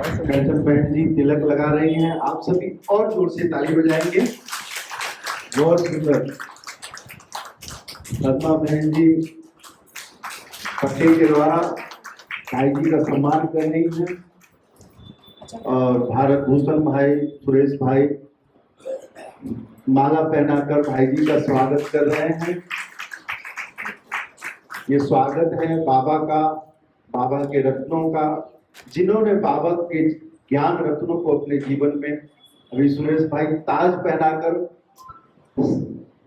कंचन बहन जी तिलक लगा रही हैं, आप सभी और जोर से ताली बजाएंगे। बहुत सुंदर। पद्मा बहन जी पट्टे के द्वारा भाई जी का सम्मान कर रही हैं और भारत भूषण भाई, सुरेश भाई माला पहनाकर भाई जी का स्वागत कर रहे हैं। ये स्वागत है बाबा का, बाबा के रत्नों का, जिन्होंने बाबा के ज्ञान रत्नों को अपने जीवन में, अभी सुरेश भाई ताज पहनाकर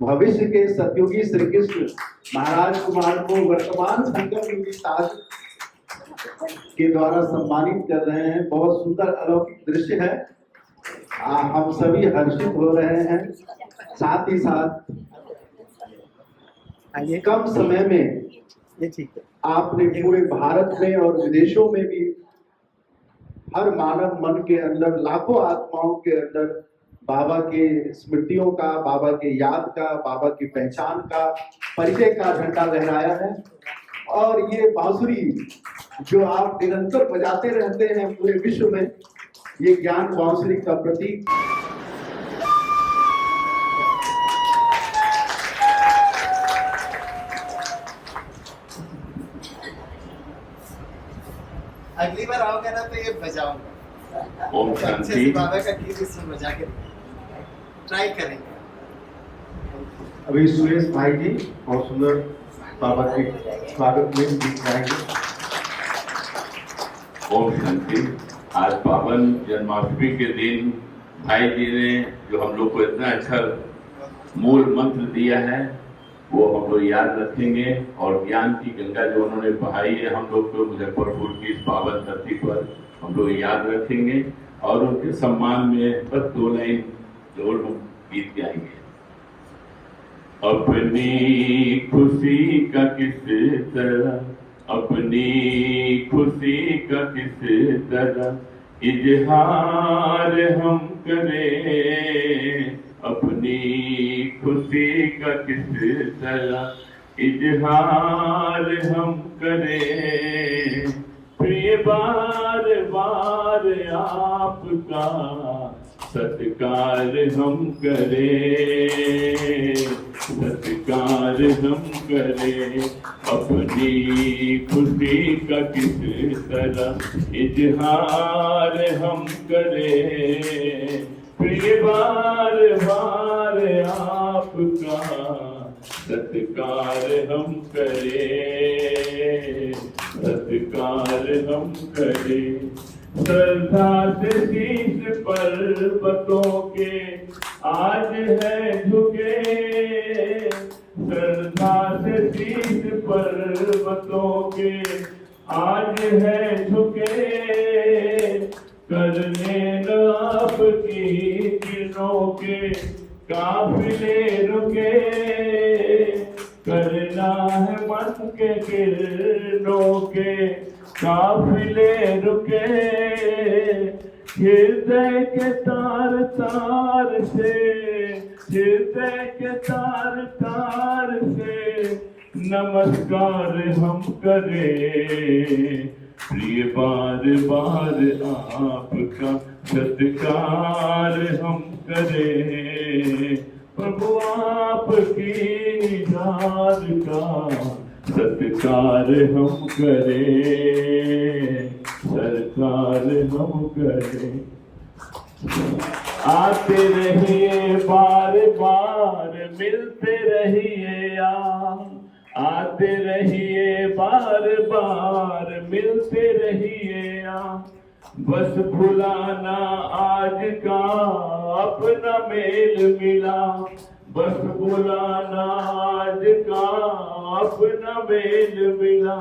भविष्य के सतयुगी श्री कृष्ण महाराज कुमार को वर्तमान संकट युगी ताज के द्वारा सम्मानित कर रहे हैं। बहुत सुंदर अलौकिक दृश्य है। हम सभी हर्षित हो रहे हैं। साथ ही साथ कम समय में आपने पूरे भारत में और विदेशों में भी हर मानव मन के अंदर, लाखों आत्माओं के अंदर बाबा के स्मृतियों का, बाबा के याद का, बाबा की पहचान का, परिचय का झंडा लहराया है। और ये बांसुरी जो आप निरंतर बजाते रहते हैं पूरे विश्व में, ये ज्ञान बांसुरी का प्रतीक। अगली बार आओगे ना तो ये बजाऊंगा। ओम शांति। बाबा का गीत इसमें बजा के ट्राई करेंगे। अभी सुरेश भाई जी बहुत सुंदर बाबा के स्वागत में गीत गाएंगे। ओम शांति। आज पावन जन्माष्टमी के दिन भाई जी ने जो हम लोग को इतना अच्छा मूल मंत्र दिया है वो हम लोग याद रखेंगे और ज्ञान की गंगा जो उन्होंने बहाई है हम लोग को मुजफ्फरपुर की इस पावन धरती पर हम लोग याद रखेंगे और उनके सम्मान में बस 2 लाइन जोड़ गीत गाएंगे। अपनी खुशी का किस तरह, अपनी खुशी का किस तरह इजहार हम करें, अपनी खुशी का किस तरह इजहार हम करें। प्रिय बार बार आपका सत्कार हम करें, सत्कार हम करें। अपनी खुशी का किस तरह इजहार हम करें। प्रिय बार बार आपका सत्कार हम करें, सत्कार हम करें। श्रद्धा से शीश पर्वतों के आज है झुके, श्रद्धा से शीश पर्वतों के आज है झुके। करने आपकी किरणों के काफिले रुके, करना है मन के किरणों के काफिले रुके। हृदय के तार तार से, हृदय के तार तार से नमस्कार हम करें। प्रिय बार बार आपका सत्कार हम करें। प्रभु आपकी याद का सत्कार हम करें, सरकार हम करें। आते रहिए बार बार मिलते रहिए आते रहिए बार बार मिलते रहिए बस भुलाना आज का अपना मेल मिला, बस भुलाना आज का अपना मेल मिला।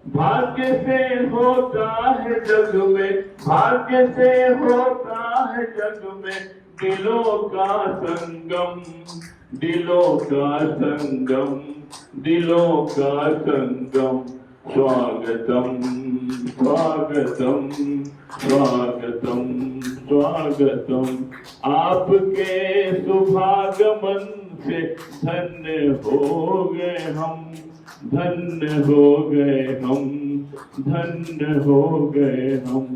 भाग्य से होता है जग में, भाग्य से होता है जग में दिलों का संगम, दिलों का संगम, दिलों का संगम। स्वागतम स्वागतम स्वागतम स्वागतम। आपके शुभागमन से धन्य हो गए हम, धन्य हो गए हम। धन्य हो गए हम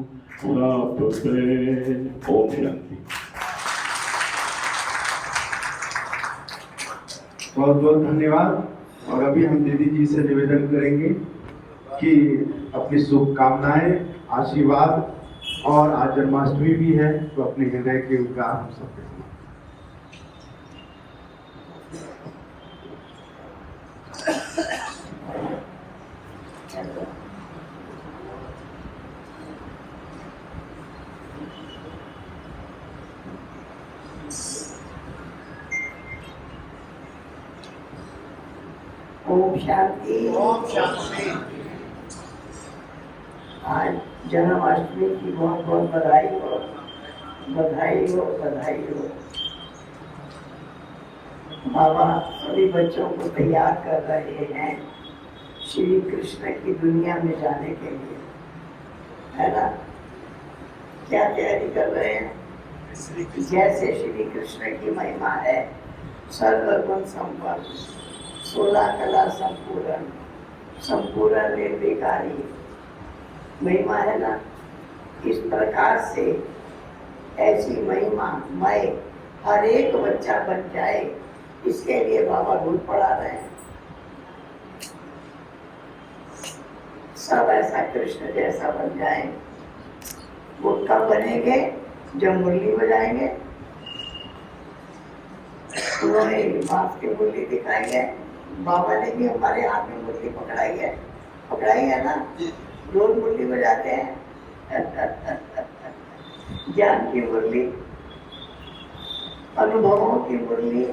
आपके। ओम शांति। बहुत बहुत धन्यवाद। और अभी हम दीदी जी से निवेदन करेंगे कि अपनी शुभकामनाएं, आशीर्वाद, और आज जन्माष्टमी भी है तो अपने हृदय के उद्गार हम सबके साथ। ओम शांति। ओम शांति। आज जन्माष्टमी की बहुत बहुत बधाई हो, बधाई हो, बधाई हो। बाबा सभी बच्चों को तैयार कर रहे हैं श्री कृष्ण की दुनिया में जाने के लिए, है ना? क्या तैयारी कर रहे हैं? जैसे श्री कृष्ण की महिमा है, सर्वगुण संपन्न, 16 कला संपूर्ण, संपूर्ण निर्विकारी महिमा है ना। इस प्रकार से ऐसी महिमा मैं हर एक बच्चा बन जाए, इसके लिए बाबा ढूंढ पड़ा रहे हैं। सब ऐसा कृष्ण जैसा बन जाए। वो कब बनेंगे? जब मुरली बजाएंगे, उन्होंने बाप की मुरली दिखाएंगे। बाबा ने भी हमारे हाथ में मुरली पकड़ाई है ना, रोज मुरली बजाते हैं। ज्ञान की मुरली, अनुभवों की मुरली।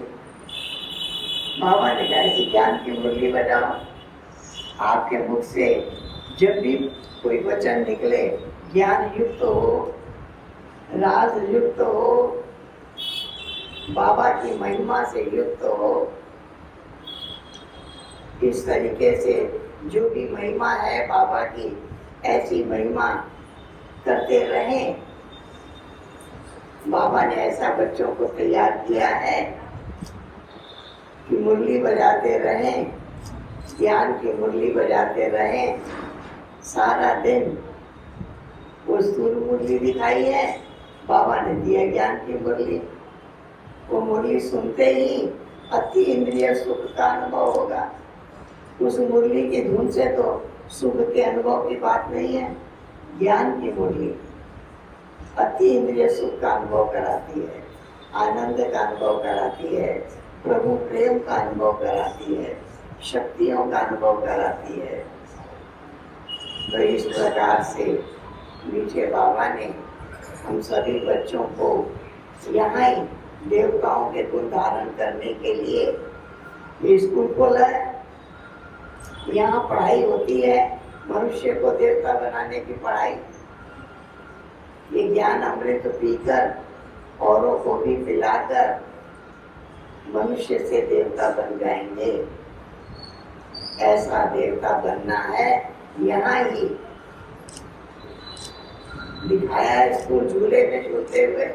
बाबा ने कहा कि ज्ञान की मुरली बजाओ। आपके मुख से जब भी कोई वचन निकले, ज्ञान युक्त हो, राज युक्त हो, बाबा की महिमा से युक्त हो, इस तरीके से जो भी महिमा है बाबा की, ऐसी महिमा करते रहें। बाबा ने ऐसा बच्चों को तैयार किया है कि मुरली बजाते रहें, ज्ञान की मुरली बजाते रहें सारा दिन। वो स्थूल मुरली दिखाई है, बाबा ने दिया ज्ञान की मुरली। वो मुरली सुनते ही अति इंद्रिय सुख का अनुभव होगा। उस मुरली की धुन से तो सुख के अनुभव की बात नहीं है। ज्ञान की मुरली अति इंद्रिय सुख का अनुभव कराती है, आनंद का अनुभव कराती है, प्रभु प्रेम का अनुभव कराती है, शक्तियों का अनुभव कराती है। तो इस प्रकार से मीठे बाबा ने हम सभी बच्चों को यहाँ ही देवताओं के गुण धारण करने के लिए ये स्कूल खोला है। यहाँ पढ़ाई होती है, मनुष्य को देवता बनाने की पढ़ाई। ये ज्ञान अमृत पीकर औरों को भी पिलाकर मनुष्य से देवता बन जाएंगे। ऐसा देवता बनना है। यहाँ ही दिखाया है स्कूल झूले में झूलते हुए।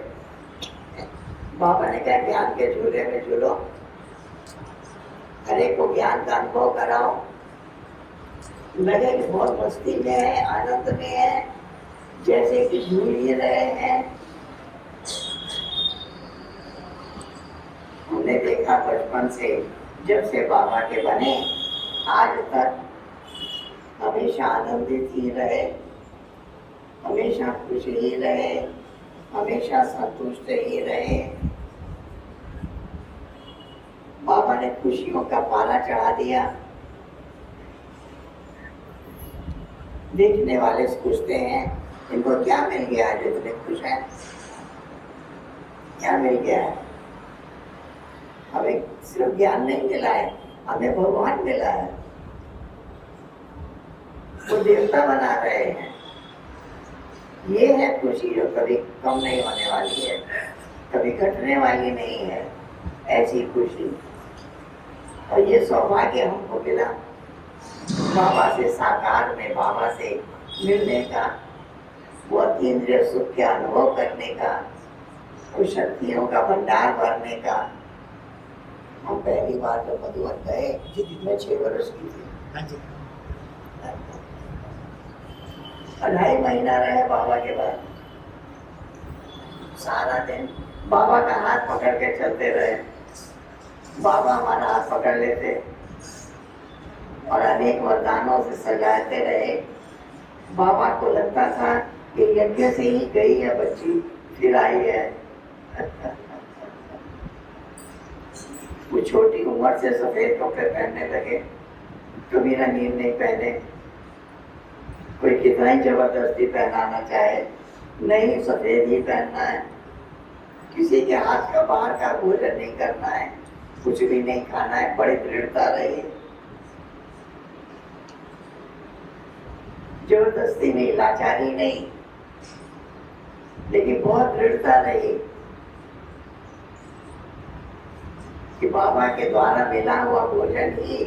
बाबा ने कहा ज्ञान के झूले में झूलो, हर एक को ज्ञान का अनुभव कराओ। लगे कि बहुत मस्ती में है, आनंद में है, जैसे कि झूल ही रहे हैं। हमने देखा बचपन से, जब से बाबा के बने आज तक हमेशा आनंदित ही रहे, हमेशा खुश ही रहे, हमेशा संतुष्ट ही रहे। बाबा ने खुशियों का पाला चढ़ा दिया। देखने वाले पूछते हैं इनको क्या मिल गया जो इतने खुश है? क्या मिल गया है? हमें सिर्फ ज्ञान नहीं मिला है, हमें भगवान मिला है। वो देवता बना रहे हैं। ये है खुशी जो कभी कम नहीं होने वाली है, कभी घटने वाली नहीं है, ऐसी खुशी। और ये सौभाग्य हमको मिला बाबा से साकार में, बाबा से मिलने का, वो अतीन्द्रिय सुख के अनुभव करने का, वो शक्तियों का भंडार भरने का। हम पहली बार जब मधुबन गए, मैं 6 वर्ष की थी। 2.5 महीना रहे बाबा के बाद, सारा दिन बाबा का हाथ पकड़ के चलते रहे, बाबा हमारा हाथ पकड़ लेते और अनेक वरदानों से सजाते रहे। बाबा को लगता था कि यज्ञ से ही गई है बच्ची, फिर आई है। वो छोटी उम्र से सफेद कपड़े पहनने लगे, कभी रंगीन नहीं पहने। कोई कितना ही जबरदस्ती पहनाना चाहे, नहीं सफेद ही पहनना है। किसी के हाथ का बाहर का भोजन नहीं करना है, कुछ भी नहीं खाना है। बड़ी दृढ़ता रही, जबरदस्ती नहीं, लाचारी नहीं, लेकिन बहुत दृढ़ता रही कि बाबा के द्वारा मिला हुआ भोजन ही,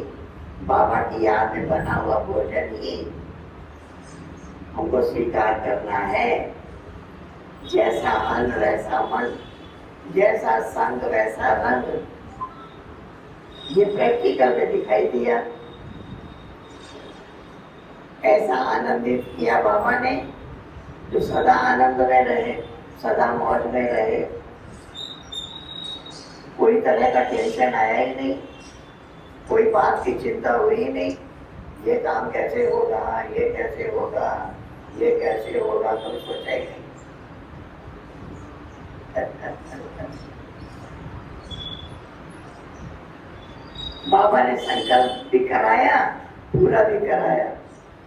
बाबा की याद में बना हुआ भोजन ही हमको स्वीकार करना है। जैसा अन्न वैसा मन, जैसा संग वैसा रंग, ये प्रैक्टिकल में दिखाई दिया। ऐसा आनंदित किया बाबा ने जो सदा आनंद में रहे, सदा मौज में रहे। कोई तरह का टेंशन आया ही नहीं, कोई बात की चिंता हुई नहीं, ये काम कैसे होगा, ये कैसे होगा, ये कैसे होगा, तुम सोचा ही नहीं। बाबा ने संकल्प भी कराया, पूरा भी कराया।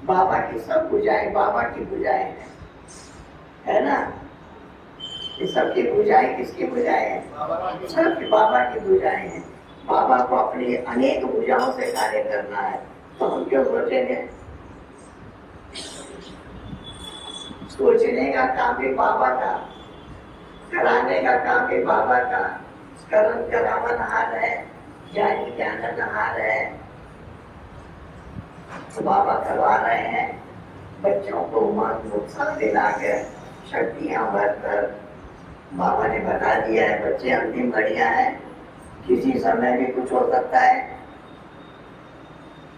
बाबा की सब भुजाएं बाबा की भुजाएं हैं, है ना? ये सबकी भुजाएं किसकी भुजाएं हैं? सबकी बाबा की भुजाएं हैं। बाबा को अपनी अनेक भुजाओं से कार्य करना है, तो हम क्यों सोचेंगे? सोचने का काम भी बाबा का, कराने का काम भी बाबा का। करण करावनहार है, ज्ञानी ज्ञाननहार है, तो बाबा करवा रहे हैं। बच्चों को मन उत्साह दिलाकर, शक्तियां भरकर बाबा ने बता दिया है बच्चे अंतिम घड़ियां है, किसी समय भी कुछ हो सकता है,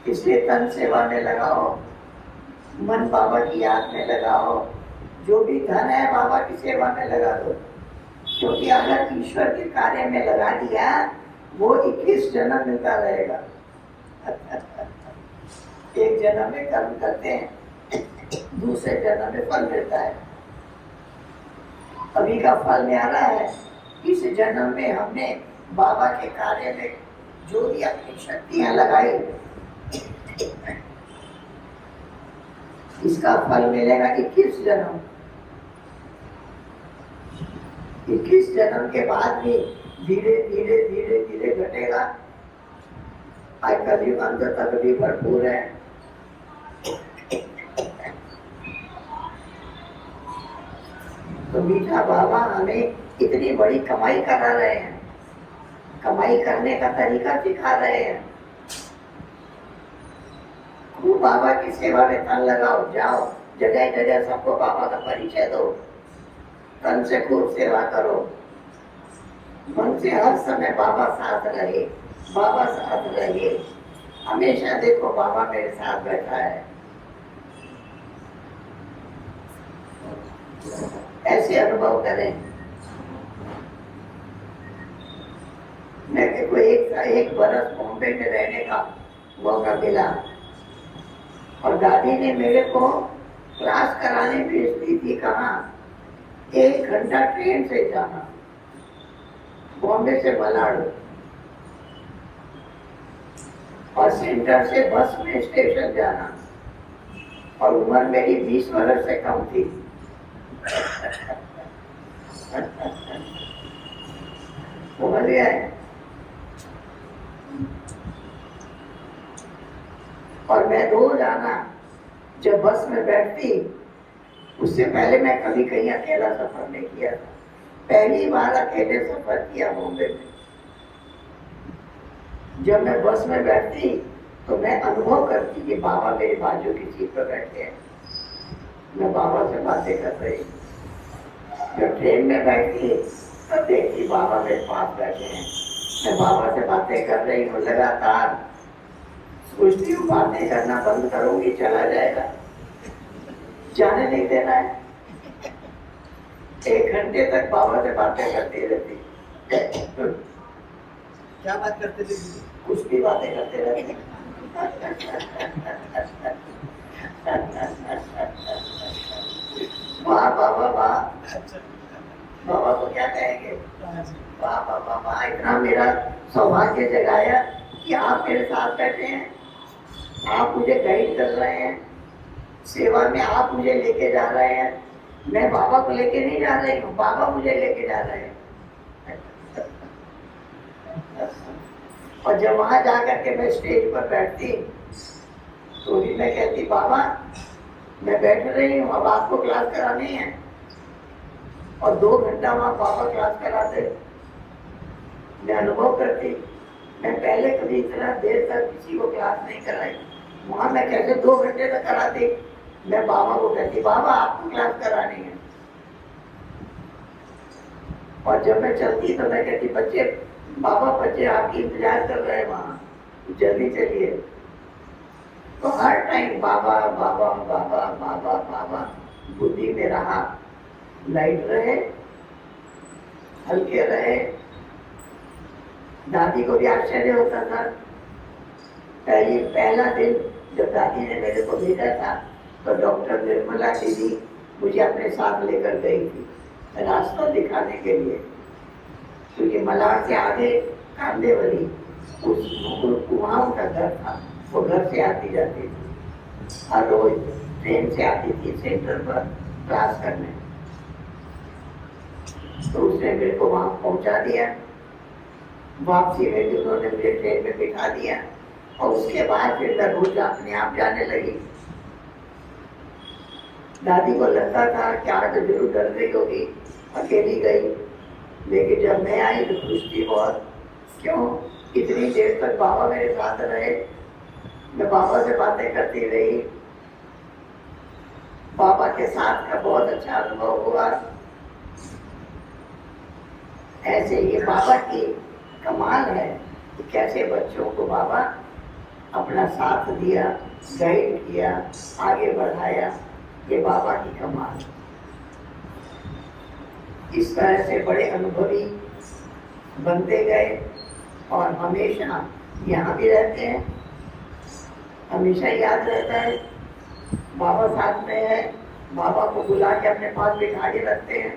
इसलिए तन सेवा में लगाओ, मन बाबा की याद में लगाओ, जो भी धन है बाबा की सेवा में लगा दो। क्योंकि अगर ईश्वर के कार्य में लगा दिया, वो 21 जन्म मिलता रहेगा। एक जन्म में कर्म करते हैं, दूसरे जन्म में फल मिलता है। अभी का फल न्यारा है। इस जन्म में हमने बाबा के कार्य में जो भी अपनी शक्तियां लगाई, इसका फल मिलेगा 21 जन्म। 21 जन्म के बाद भी धीरे धीरे धीरे धीरे घटेगा। आज कलयुग अंत तक भी भरपूर है। तो मीठा बाबा हमें इतनी बड़ी कमाई करा रहे हैं, कमाई करने का तरीका सिखा रहे हैं। खूब बाबा की सेवा में तन लगाओ, जाओ जगह जगह सबको बाबा का परिचय दो, तन से खूब सेवा करो, मन से हर समय बाबा साथ रहे, बाबा साथ रहे। हमेशा देखो बाबा मेरे साथ बैठा है। ऐसे अनुभव करें। मैं को एक बरस बॉम्बे में रहने का मौका मिला और दादी ने मेरे को क्लास कराने भेजती थी। कहाँ? 1 घंटा ट्रेन से जाना, बॉम्बे से मलाड, और सेंटर से बस में स्टेशन जाना, और उम्र मेरी 20 वर्ष से कम थी। समझ गया है? और मैं रोज आना, जब बस में बैठती, उससे पहले मैं कभी कहीं अकेला सफर नहीं किया था। पहली बार अकेले सफर किया बॉम्बे में। जब मैं बस में बैठती तो मैं अनुभव करती कि बाबा मेरे बाजू की सीट पर बैठे हैं, मैं बाबा से बातें कर रही। जब ट्रेन में बैठती तब देखती बाबा मेरे पास बैठे हैं, मैं बाबा से बातें कर रही हूँ लगातार। सोचती हूँ बातें करना बंद करूंगी चला जाएगा, जाने नहीं देना है। 1 घंटे तक बाबा से बातें करती रहती, क्या बात करते थे दीदी? कुछ भी बातें करते रहते। वाह बाबा वाह, अच्छा, बाबा को क्या कहेंगे। हाँ जी। वाह बाबा वाह, इतना मेरा सौभाग्य जगाया कि आप मेरे साथ बैठे हैं, आप मुझे गाइड कर रहे हैं, सेवा में आप मुझे लेके जा रहे हैं। मैं बाबा को लेके नहीं जा रही हूँ, बाबा मुझे लेके जा रहे हैं। और जब वहां जाकर के मैं स्टेज पर बैठती तो भी मैं कहती, बाबा मैं बैठ रही हूँ, अब आपको क्लास करानी है। और 2 घंटा वहां बाबा क्लास कराते। मैं अनुभव करती, मैं पहले कभी इतना देर तक किसी को क्लास नहीं कराई, वहां मैं कैसे 2 घंटे तक कराती। मैं बाबा को कहती, बाबा आपको क्लास करानी है। और जब मैं चलती तो मैं कहती, बच्चे बाबा बच्चे आपकी इंतजार कर रहे हैं वहां, जल्दी चलिए। तो हर टाइम बाबा बाबा बाबा बाबा बाबा बुद्धि में रहा। लाइट रहे, हल्के रहे। दादी को भी आश्चर्य होता था। पहला दिन जब दादी ने मेरे को भेजा था तो डॉक्टर निर्मला दीदी मुझे अपने साथ लेकर गई थी रास्ता दिखाने के लिए, क्योंकि मलाड से आगे कांदेवली वहाँ उनका घर था। वो घर से आती जाती थी, हर रोज ट्रेन से आती थी सेंटर पर क्लास करने। तो उसने मेरे को वहां पहुंचा दिया, वापसी में भी उन्होंने मुझे ट्रेन में बिठा दिया। और उसके बाद फिर मैं रोज अपने आप जाने लगी। दादी को लगता था कि आज तो जरूर डर गई होगी, अकेली गई, लेकिन जब मैं आई तो खुश थी बहुत। क्यों? इतनी देर तक बाबा मेरे साथ रहे, मैं बाबा से बातें करती रही, बाबा के साथ का बहुत अच्छा अनुभव हुआ। ऐसे ये बाबा की कमाल है कि कैसे बच्चों को बाबा अपना साथ दिया, गाइड किया, आगे बढ़ाया। ये बाबा की कमाल। इस तरह से बड़े अनुभवी बनते गए और हमेशा यहाँ भी रहते हैं। हमेशा याद रहता है बाबा साथ में है। बाबा को बुला के अपने पास बिठा के रखते हैं,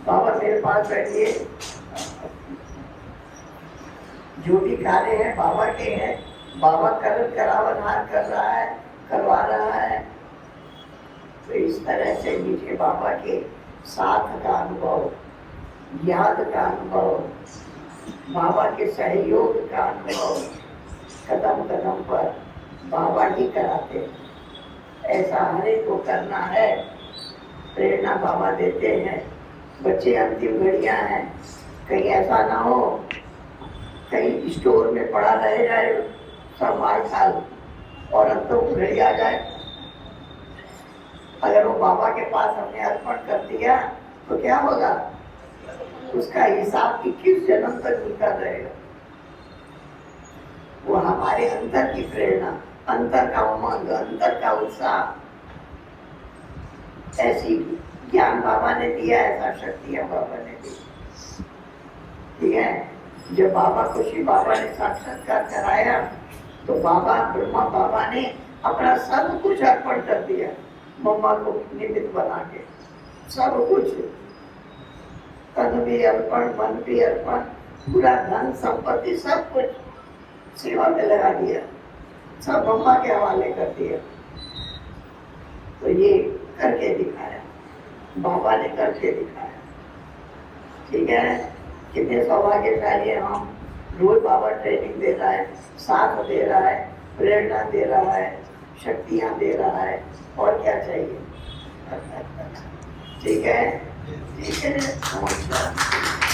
बाबा मेरे पास बैठिए। जो भी कार्य है बाबा के हैं, बाबा करावनहार कर रहा है, करवा रहा है। तो इस तरह से मुझे बाबा के साथ का अनुभव, याद का अनुभव, बाबा के सहयोग का अनुभव कदम कदम पर बाबा ही कराते। ऐसा हर एक को करना है, प्रेरणा बाबा देते हैं। बच्चे अंतिम घड़ियां हैं, कहीं ऐसा ना हो कहीं स्टोर में पड़ा रह जाए सब माल साल और अंतिम घड़ी आ जाए। अगर वो बाबा के पास हमने अर्पण कर दिया तो क्या होगा? उसका हिसाब 21 जन्म तक मिलता रहेगा। वो हमारे अंदर की प्रेरणा, अंतर का उमंग, अंतर का उत्साह, ऐसी ज्ञान बाबा ने दिया, ऐसा शक्तियां बाबा ने दी। ठीक है, जब बाबा को शिव बाबा ने साक्षात्कार कराया तो बाबा ब्रह्मा बाबा ने अपना सब कुछ अर्पण कर दिया, मम्मा को निमित्त बना के सब कुछ, तन भी अर्पण, मन भी अर्पण, पूरा धन संपत्ति सब कुछ सेवा में लगा दिया, सब मम्मा के हवाले कर दिया। तो ये करके दिखाया, बाबा ने करके दिखाया। ठीक है, कितने सौभाग्यशाली है हम। रोज बाबा ट्रेनिंग दे रहा है, साथ दे रहा है, प्रेरणा दे रहा है, शक्तियां दे रहा है, और क्या चाहिए। ठीक है, ठीक है, नमस्कार।